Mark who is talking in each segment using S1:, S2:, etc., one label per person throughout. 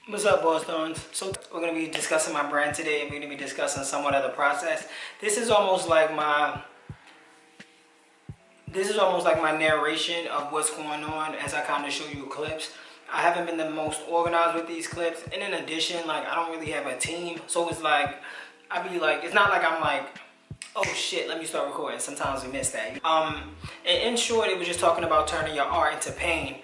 S1: What's up, Boston's? So we're gonna be discussing my brand today, and we're gonna be discussing somewhat of the process. This is almost like my narration of what's going on as I kind of show you clips. I haven't been the most organized with these clips, and in addition, like I don't really have a team, so it's like I be like, it's not like I'm like, oh shit, let me start recording. Sometimes we miss that. And in short, it was just talking about turning your art into pain,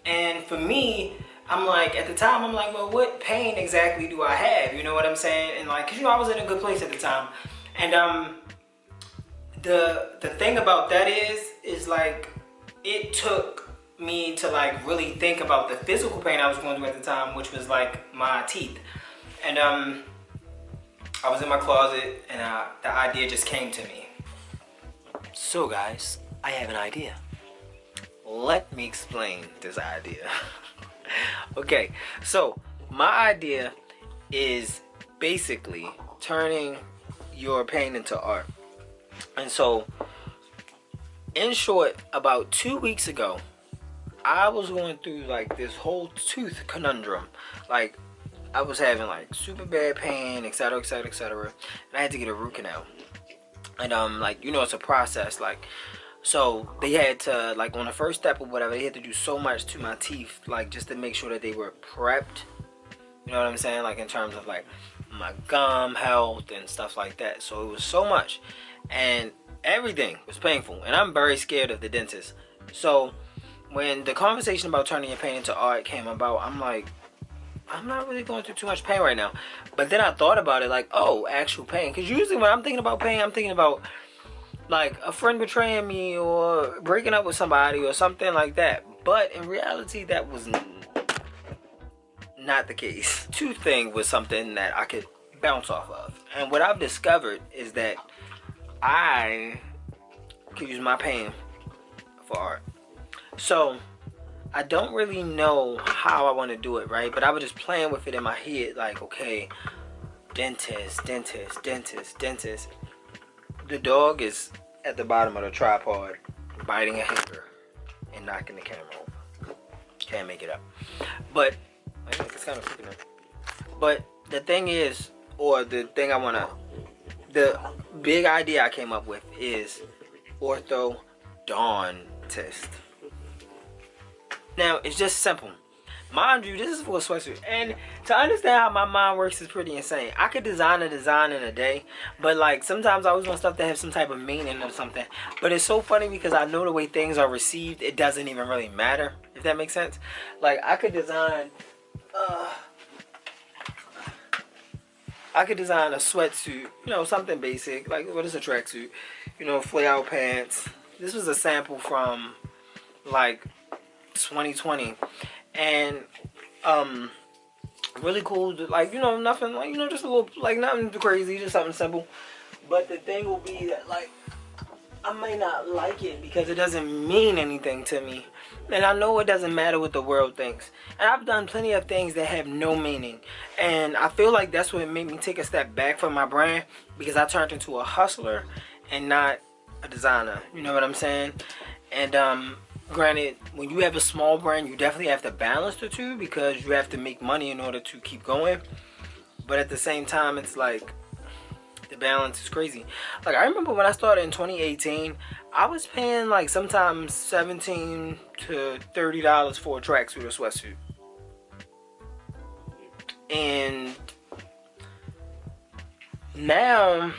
S1: and for me, I'm like, at the time, I'm like, well, what pain exactly do I have? You know what I'm saying? And like, cause you know, I was in a good place at the time. And the thing about that is like, it took me to like really think about the physical pain I was going through at the time, which was like my teeth. And I was in my closet, and the idea just came to me.
S2: So guys, I have an idea. Let me explain this idea. Okay, so my idea is basically turning your pain into art. And so, in short, about 2 weeks ago, I was going through like this whole tooth conundrum. Like, I was having like super bad pain, etc, etc, etc, and I had to get a root canal. And like, you know, it's a process. Like, so they had to, like, on the first step or whatever, they had to do so much to my teeth, like, just to make sure that they were prepped. You know what I'm saying? Like, in terms of like my gum health and stuff like that. So it was so much, and everything was painful, and I'm very scared of the dentist. So when the conversation about turning your pain into art came about, I'm like, I'm not really going through too much pain right now. But then I thought about it, like, oh, actual pain. Because usually when I'm thinking about pain, I'm thinking about like a friend betraying me or breaking up with somebody or something like that. But in reality, that was not the case. Tooth thing was something that I could bounce off of. And what I've discovered is that I could use my pain for art. So I don't really know how I want to do it, right? But I was just playing with it in my head, like, okay, dentist, dentist, dentist, dentist. The dog is at the bottom of the tripod, biting a hanger and knocking the camera over. Can't make it up. But I think it's kind of freaking out. But the thing is, or the thing the big idea I came up with is OrthoDontist. Now, it's just simple. Mind you, this is for a sweatsuit. And to understand how my mind works is pretty insane. I could design a design in a day, but like sometimes I always want stuff to have some type of meaning or something. But it's so funny because I know the way things are received, it doesn't even really matter, if that makes sense. Like, I could design a sweatsuit, you know, something basic. Like, what is a tracksuit? You know, flare out pants. This was a sample from like 2020, and really cool, like, you know, nothing like, you know, just a little, like, nothing crazy, just something simple. But the thing will be that, like, I might not like it because it doesn't mean anything to me, and I know it doesn't matter what the world thinks. And I've done plenty of things that have no meaning, and I feel like that's what made me take a step back from my brand, because I turned into a hustler and not a designer. You know what I'm saying? And granted, when you have a small brand, you definitely have to balance the two, because you have to make money in order to keep going. But at the same time, it's like, the balance is crazy. Like, I remember when I started in 2018, I was paying like sometimes $17 to $30 for a tracksuit or sweatsuit. And now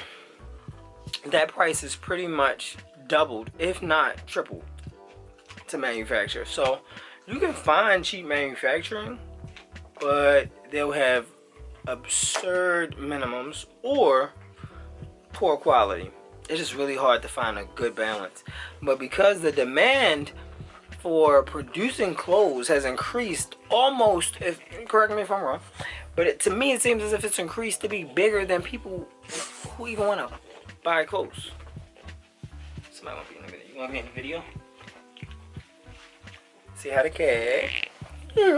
S2: that price is pretty much doubled, if not tripled, to manufacture. So you can find cheap manufacturing, but they'll have absurd minimums or poor quality. It's just really hard to find a good balance. But because the demand for producing clothes has increased almost, if correct me if I'm wrong, but to me it seems as if it's increased to be bigger than people who even want to buy clothes. Somebody want to be in the video? You want to be in the video? See how the cat. You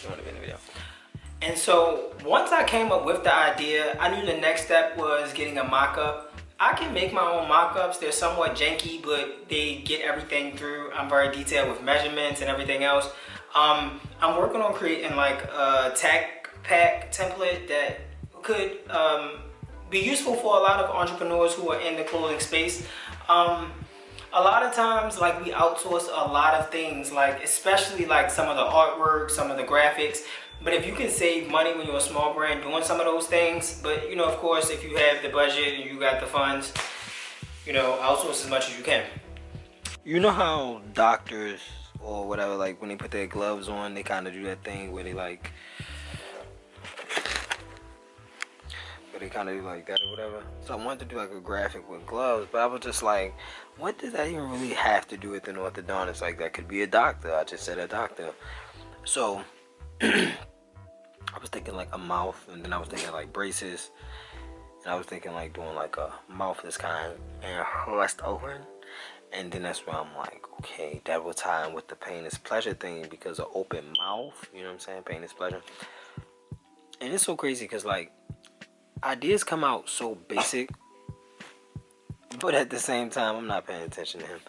S2: want to be in the video. And so once I came up with the idea, I knew the next step was getting a mock-up
S1: I can make my own mock-ups. They're somewhat janky, but they get everything through. I'm very detailed with measurements and everything else. I'm working on creating like a tack pack template that could be useful for a lot of entrepreneurs who are in the clothing space. A lot of times, like, we outsource a lot of things, like especially like some of the artwork, some of the graphics. But if you can save money when you're a small brand doing some of those things, but you know, of course, if you have the budget and you got the funds, you know, outsource as much as you can.
S2: You know how doctors or whatever, like when they put their gloves on, they kind of do that thing where they like, do like that or whatever. So I wanted to do like a graphic with gloves, but I was just like, what does that even really have to do with an orthodontist? Like, that could be a doctor. I just said a doctor. So I was thinking like a mouth, and then I was thinking like braces, and I was thinking like doing like a mouth that's kind of enhanced open. And then that's where I'm like, okay, that will tie in with the pain is pleasure thing, because of open mouth, you know what I'm saying? Pain is pleasure. And it's so crazy because like ideas come out so basic, but at the same time, I'm not paying attention to him.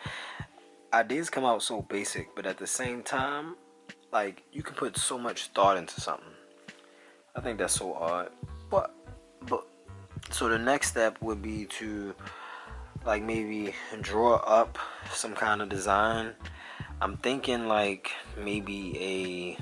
S2: Ideas come out so basic, but at the same time, like, you can put so much thought into something. I think that's so odd. But so the next step would be to like maybe draw up some kind of design. I'm thinking like maybe a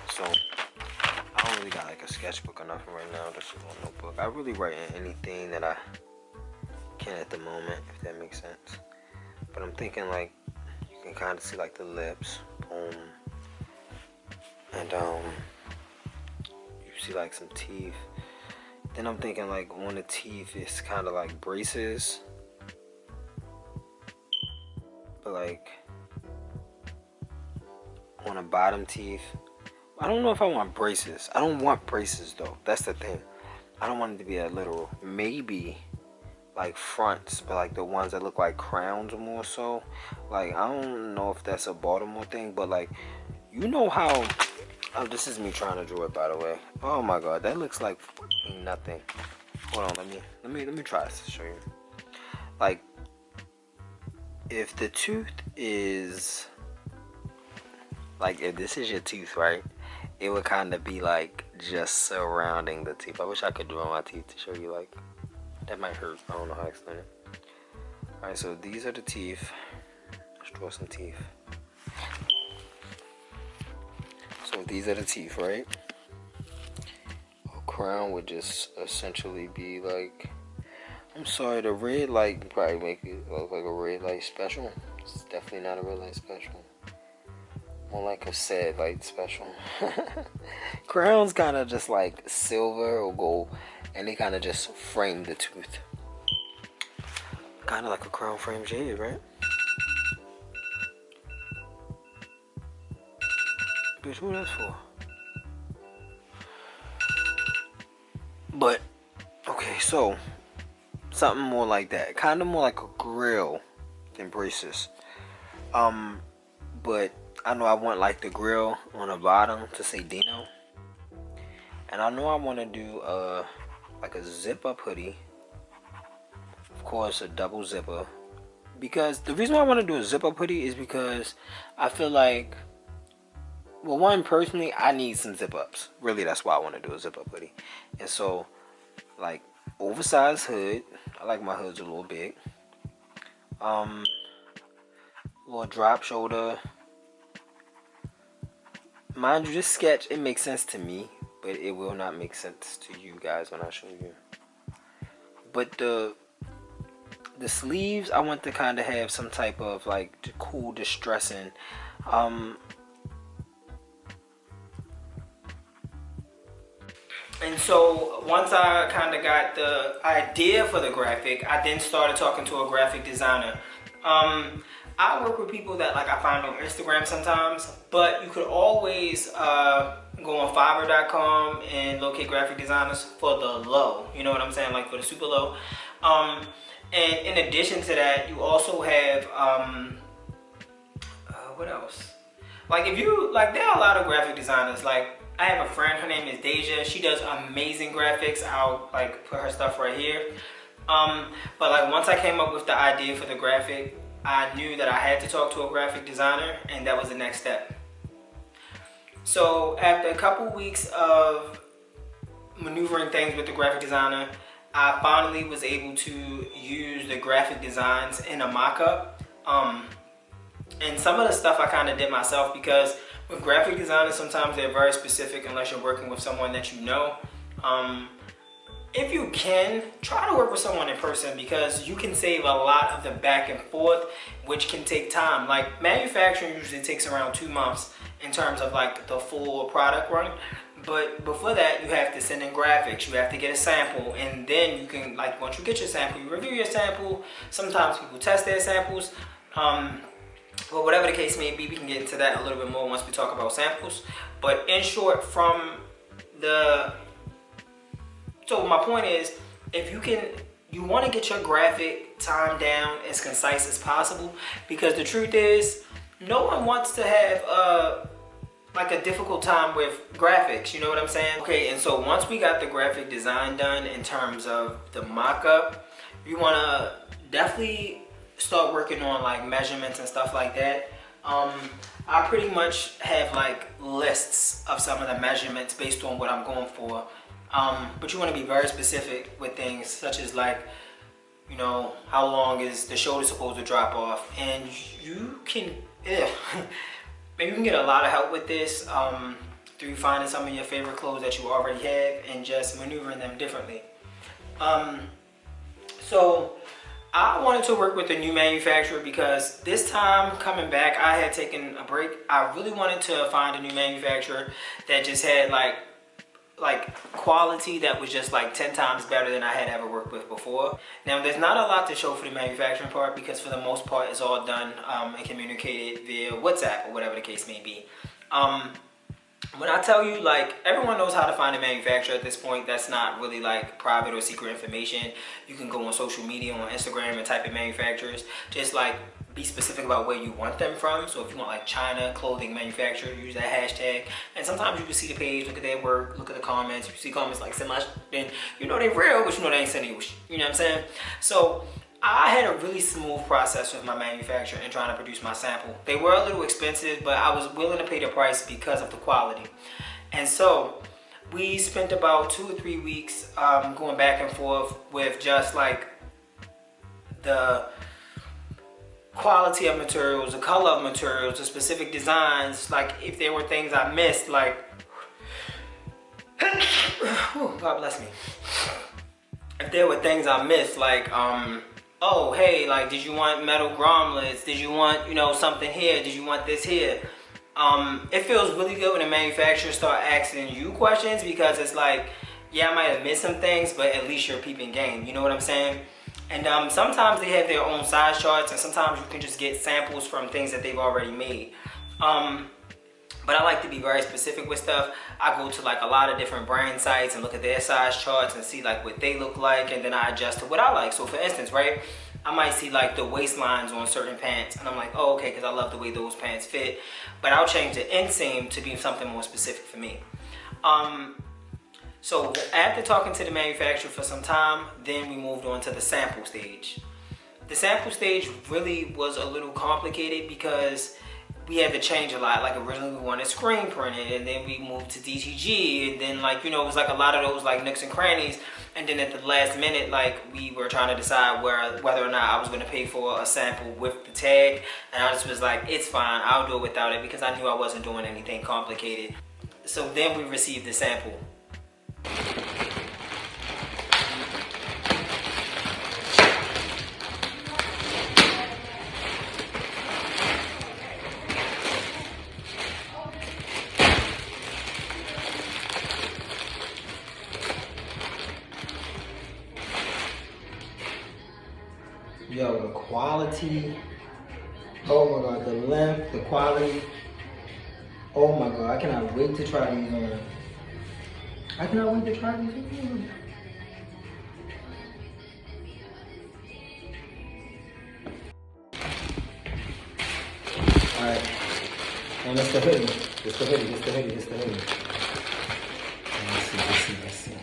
S2: so I don't really got like a sketchbook or nothing right now. This is a notebook. I really write in anything that I can at the moment, if that makes sense. But I'm thinking like you can kind of see like the lips, boom, and you see like some teeth. Then I'm thinking like on the teeth is kind of like braces, but like on the bottom teeth, I don't know if I want braces. I don't want braces though. That's the thing. I don't want it to be that literal. Maybe like fronts, but like the ones that look like crowns more so. Like, I don't know if that's a Baltimore thing, but like, you know how, oh, this is me trying to draw it, by the way. Oh my god, that looks like fucking nothing. Hold on, let me try this to show you. Like, if the tooth is like, if this is your tooth, right? It would kind of be like just surrounding the teeth. I wish I could draw my teeth to show you. Like, that might hurt. I don't know how to explain it. Alright, so these are the teeth. Let's draw some teeth. So these are the teeth, right? A crown would just essentially be like, I'm sorry, the red light would probably make it look like a red light special. It's definitely not a red light special. More like a sad light special. Crowns kind of just like silver or gold, and they kind of just frame the tooth. Kind of like a crown frame shade, right? Bitch, what that's for? But, okay, so something more like that. Kind of more like a grill than braces. But I know I want like the grill on the bottom to say Dino. And I know I want to do like a zip up hoodie. Of course, a double zipper. Because the reason why I want to do a zip up hoodie is because I feel like, well, one, personally, I need some zip ups. Really, that's why I want to do a zip up hoodie. And so, like, oversized hood. I like my hoods a little big. Little drop shoulder. Mind you, this sketch, it makes sense to me, but it will not make sense to you guys when I show you. But the sleeves, I want to kind of have some type of like cool distressing.
S1: And so once I kind of got the idea for the graphic, I then started talking to a graphic designer. I work with people that like I find on Instagram sometimes, but you could always go on Fiverr.com and locate graphic designers for the low. You know what I'm saying? Like for the super low. And in addition to that, you also have what else? Like if you, like there are a lot of graphic designers. Like I have a friend, her name is Deja. She does amazing graphics. I'll like put her stuff right here. But like once I came up with the idea for the graphic, I knew that I had to talk to a graphic designer, and that was the next step. So after a couple weeks of maneuvering things with the graphic designer, I finally was able to use the graphic designs in a mock-up. And some of the stuff I kind of did myself, because with graphic designers, sometimes they're very specific unless you're working with someone that you know. If you can, try to work with someone in person, because you can save a lot of the back and forth, which can take time. Like manufacturing usually takes around 2 months in terms of like the full product run. But before that, you have to send in graphics, you have to get a sample, and then you can, like once you get your sample, you review your sample. Sometimes people test their samples. But whatever the case may be, we can get into that a little bit more once we talk about samples. But in short, so my point is, if you want to get your graphic time down as concise as possible, because the truth is, no one wants to have like a difficult time with graphics, you know what I'm saying? Okay, and so once we got the graphic design done in terms of the mock-up, you want to definitely start working on like measurements and stuff like that. I pretty much have like lists of some of the measurements based on what I'm going for. But you want to be very specific with things such as like, you know, how long is the shoulder supposed to drop off? And you can, maybe you can get a lot of help with this through finding some of your favorite clothes that you already have and just maneuvering them differently. So I wanted to work with a new manufacturer because this time coming back, I had taken a break. I really wanted to find a new manufacturer that just had like quality that was just like 10 times better than I had ever worked with before. Now there's not a lot to show for the manufacturing part, because for the most part it's all done and communicated via WhatsApp or whatever the case may be. When I tell you, like, everyone knows how to find a manufacturer at this point. That's not really like private or secret information. You can go on social media, on Instagram, and type in manufacturers. Just like be specific about where you want them from. So if you want like China clothing manufacturer, use that hashtag. And sometimes you can see the page, look at their work, look at the comments. You see comments like semi, then you know they're real, but you know they ain't sending you. You know what I'm saying? So I had a really smooth process with my manufacturer in trying to produce my sample. They were a little expensive, but I was willing to pay the price because of the quality. And so we spent about 2 or 3 weeks going back and forth with just like the quality of materials, the color of materials, the specific designs. Like if there were things I missed, like, oh, God bless me. If there were things I missed, like, oh, hey, like, did you want metal grommets? Did you want, you know, something here? Did you want this here? It feels really good when the manufacturer start asking you questions, because it's like, yeah, I might have missed some things, but at least you're peeping game. You know what I'm saying? And sometimes they have their own size charts, and sometimes you can just get samples from things that they've already made. But I like to be very specific with stuff. I go to like a lot of different brand sites and look at their size charts and see like what they look like, and then I adjust to what I like. So for instance, right, I might see like the waistlines on certain pants, and I'm like, oh, okay, because I love the way those pants fit. But I'll change the inseam to be something more specific for me. So after talking to the manufacturer for some time, then we moved on to the sample stage. The sample stage really was a little complicated because we had to change a lot. Like originally we wanted screen printed, and then we moved to DTG, and then like, you know, it was like a lot of those like nooks and crannies. And then at the last minute, like we were trying to decide whether or not I was going to pay for a sample with the tag. And I just was like, it's fine, I'll do it without it, because I knew I wasn't doing anything complicated. So then we received the sample. Yo, the quality, oh my God, the length, the quality, oh my God, I cannot wait to try these on. I cannot wait to try these on. Alright, And it's the hoodie. It's the hoodie. It's the hoodie. It's the hoodie. Let's see.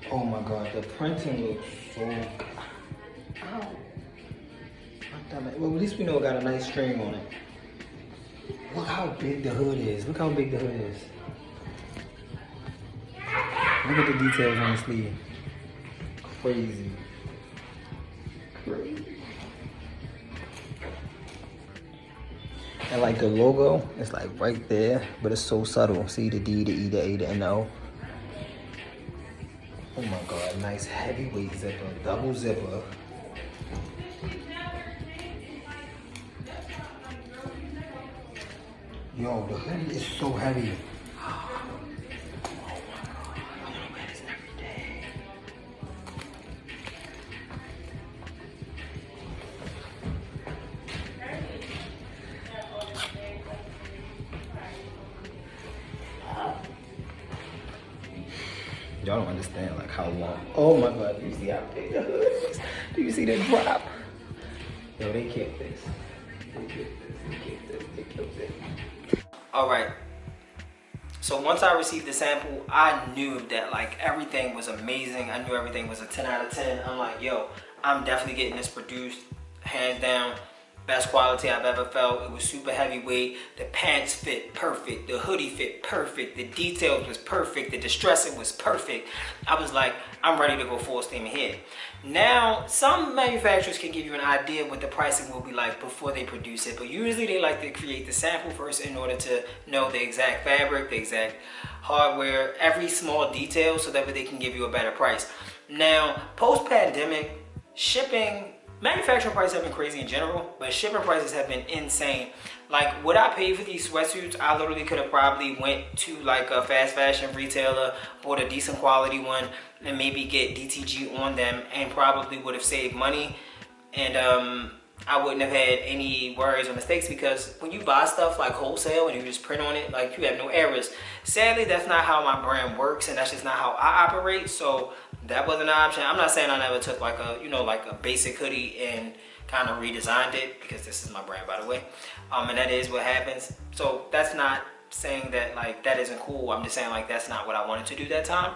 S1: Oh my God, the printing looks so. Ow. Well, at least we know it got a nice string on it. Look how big the hood is. Look how big the hood is. Look at the details on the sleeve. Crazy. And like the logo, it's like right there, but it's so subtle. See the D, the E, the A, the N, the O. Oh my God, nice heavyweight zipper, double zipper. Yo, the hoodie is so heavy. Oh my God, I'm gonna wear this every day. Y'all don't understand like how long. Oh my God, do you see how big the hood is? Do you see the drop? Yo, they killed this. They killed this. All right. So once I received the sample, I knew that like everything was amazing. I knew everything was a 10 out of 10. I'm like, yo, I'm definitely getting this produced, hands down. Best quality I've ever felt. It was super heavyweight. The pants fit perfect. The hoodie fit perfect. The details was perfect. The distressing was perfect. I was like, I'm ready to go full steam ahead. Now, some manufacturers can give you an idea what the pricing will be like before they produce it, but usually they like to create the sample first in order to know the exact fabric, the exact hardware, every small detail, so that way they can give you a better price. Now, post-pandemic, shipping, manufacturing prices have been crazy in general, but shipping prices have been insane. Like what I paid for these sweatsuits, I literally could have probably went to like a fast fashion retailer, bought a decent quality one, and maybe get DTG on them, and probably would have saved money. And I wouldn't have had any worries or mistakes, because when you buy stuff like wholesale and you just print on it, like you have no errors. Sadly, that's not how my brand works, and that's just not how I operate. So that was an option. I'm not saying I never took like a, you know, like a basic hoodie and kind of redesigned it, because this is my brand, by the way. And that is what happens. So that's not saying that like that isn't cool. I'm just saying like that's not what I wanted to do that time.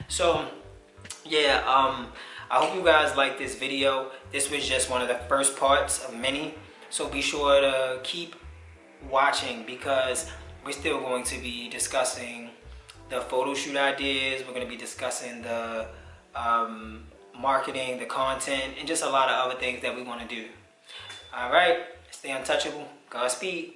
S1: So yeah, I hope you guys like this video. This was just one of the first parts of many. So be sure to keep watching, because we're still going to be discussing the photo shoot ideas. We're going to be discussing the marketing, the content, and just a lot of other things that we want to do. All right, stay untouchable. Godspeed.